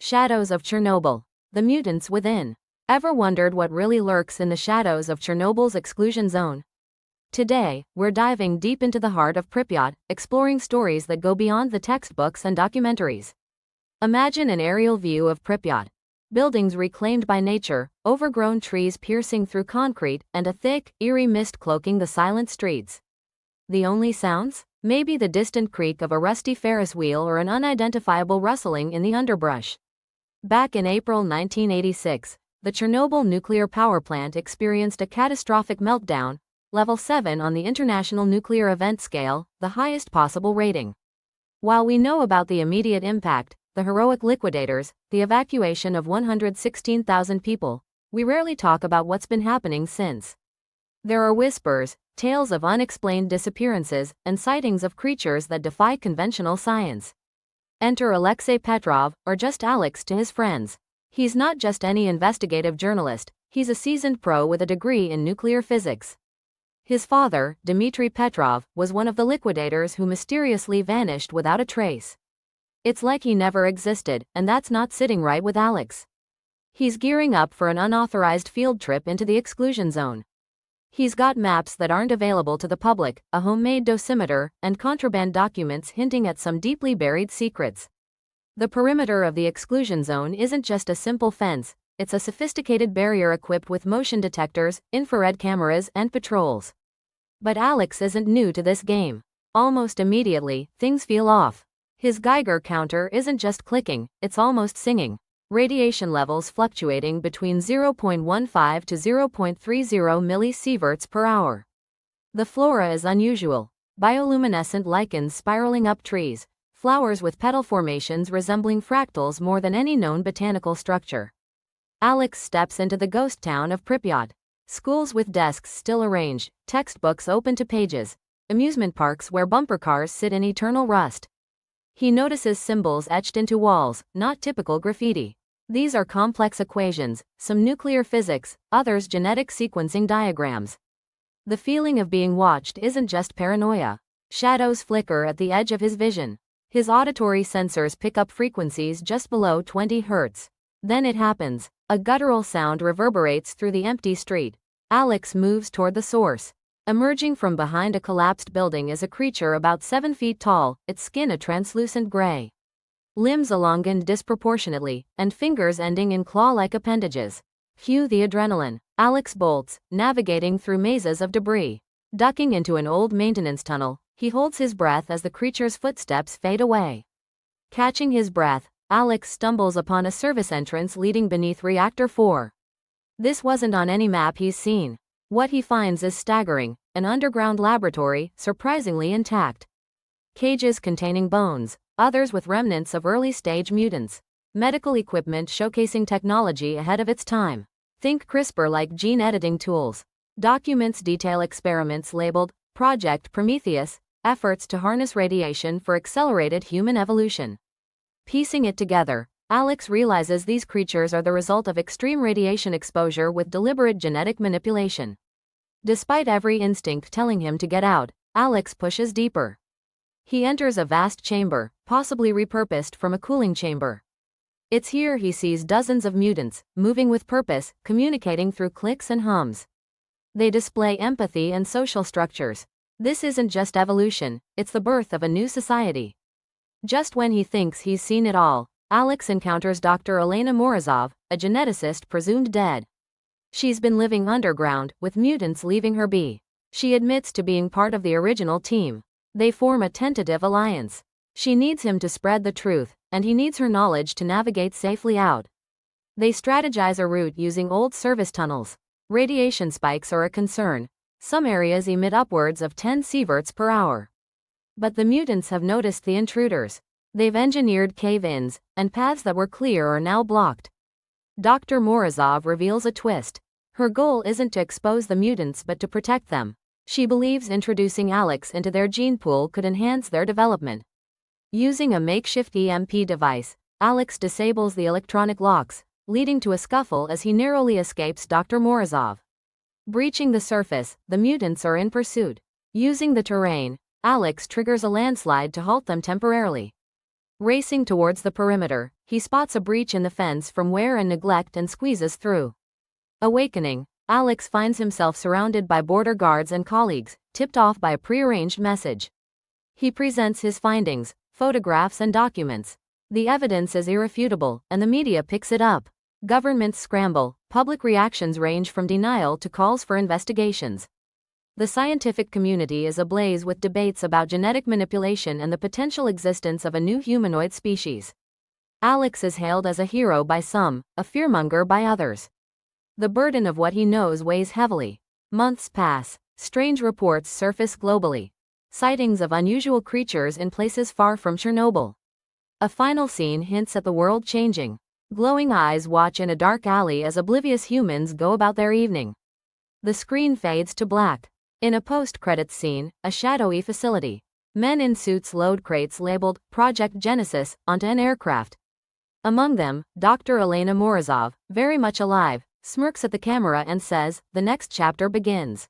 Shadows of Chernobyl. The mutants within. Ever wondered what really lurks in the shadows of Chernobyl's exclusion zone? Today, we're diving deep into the heart of Pripyat, exploring stories that go beyond the textbooks and documentaries. Imagine an aerial view of Pripyat. Buildings reclaimed by nature, overgrown trees piercing through concrete, and a thick, eerie mist cloaking the silent streets. The only sounds? Maybe the distant creak of a rusty Ferris wheel or an unidentifiable rustling in the underbrush. Back in April 1986, the Chernobyl nuclear power plant experienced a catastrophic meltdown, level 7 on the International Nuclear Event Scale, the highest possible rating. While we know about the immediate impact, the heroic liquidators, the evacuation of 116,000 people, we rarely talk about what's been happening since. There are whispers, tales of unexplained disappearances, and sightings of creatures that defy conventional science. Enter Alexei Petrov, or just Alex to his friends. He's not just any investigative journalist, he's a seasoned pro with a degree in nuclear physics. His father, Dmitry Petrov, was one of the liquidators who mysteriously vanished without a trace. It's like he never existed, and that's not sitting right with Alex. He's gearing up for an unauthorized field trip into the exclusion zone. He's got maps that aren't available to the public, a homemade dosimeter, and contraband documents hinting at some deeply buried secrets. The perimeter of the exclusion zone isn't just a simple fence, it's a sophisticated barrier equipped with motion detectors, infrared cameras, and patrols. But Alex isn't new to this game. Almost immediately, things feel off. His Geiger counter isn't just clicking, it's almost singing. Radiation levels fluctuating between 0.15 to 0.30 millisieverts per hour. The flora is unusual. Bioluminescent lichens spiraling up trees, flowers with petal formations resembling fractals more than any known botanical structure. Alex steps into the ghost town of Pripyat. Schools with desks still arranged, textbooks open to pages, amusement parks where bumper cars sit in eternal rust. He notices symbols etched into walls, not typical graffiti. These are complex equations, some nuclear physics, others genetic sequencing diagrams. The feeling of being watched isn't just paranoia. Shadows flicker at the edge of his vision. His auditory sensors pick up frequencies just below 20 Hz. Then it happens. A guttural sound reverberates through the empty street. Alex moves toward the source. Emerging from behind a collapsed building is a creature about 7 feet tall, its skin a translucent gray. Limbs elongated disproportionately, and fingers ending in claw-like appendages. Cue the adrenaline. Alex bolts, navigating through mazes of debris. Ducking into an old maintenance tunnel, he holds his breath as the creature's footsteps fade away. Catching his breath, Alex stumbles upon a service entrance leading beneath Reactor 4. This wasn't on any map he's seen. What he finds is staggering, an underground laboratory, surprisingly intact. Cages containing bones, others with remnants of early-stage mutants. Medical equipment showcasing technology ahead of its time. Think CRISPR-like gene editing tools. Documents detail experiments labeled Project Prometheus, efforts to harness radiation for accelerated human evolution. Piecing it together, Alex realizes these creatures are the result of extreme radiation exposure with deliberate genetic manipulation. Despite every instinct telling him to get out, Alex pushes deeper. He enters a vast chamber, possibly repurposed from a cooling chamber. It's here he sees dozens of mutants, moving with purpose, communicating through clicks and hums. They display empathy and social structures. This isn't just evolution, it's the birth of a new society. Just when he thinks he's seen it all, Alex encounters Dr. Elena Morozov, a geneticist presumed dead. She's been living underground, with mutants leaving her be. She admits to being part of the original team. They form a tentative alliance. She needs him to spread the truth, and he needs her knowledge to navigate safely out. They strategize a route using old service tunnels. Radiation spikes are a concern. Some areas emit upwards of 10 sieverts per hour. But the mutants have noticed the intruders. They've engineered cave-ins, and paths that were clear are now blocked. Dr. Morozov reveals a twist. Her goal isn't to expose the mutants but to protect them. She believes introducing Alex into their gene pool could enhance their development. Using a makeshift EMP device, Alex disables the electronic locks, leading to a scuffle as he narrowly escapes Dr. Morozov. Breaching the surface, the mutants are in pursuit. Using the terrain, Alex triggers a landslide to halt them temporarily. Racing towards the perimeter, He spots a breach in the fence from wear and neglect and squeezes through. Awakening, Alex finds himself surrounded by border guards and colleagues, tipped off by a prearranged message. He presents his findings, photographs and documents. The evidence is irrefutable, and the media picks it up. Governments scramble, public reactions range from denial to calls for investigations. The scientific community is ablaze with debates about genetic manipulation and the potential existence of a new humanoid species. Alex is hailed as a hero by some, a fearmonger by others. The burden of what he knows weighs heavily. Months pass. Strange reports surface globally. Sightings of unusual creatures in places far from Chernobyl. A final scene hints at the world changing. Glowing eyes watch in a dark alley as oblivious humans go about their evening. The screen fades to black. In a post-credits scene, a shadowy facility. Men in suits load crates labeled Project Genesis onto an aircraft. Among them, Dr. Elena Morozov, very much alive, smirks at the camera and says, "The next chapter begins."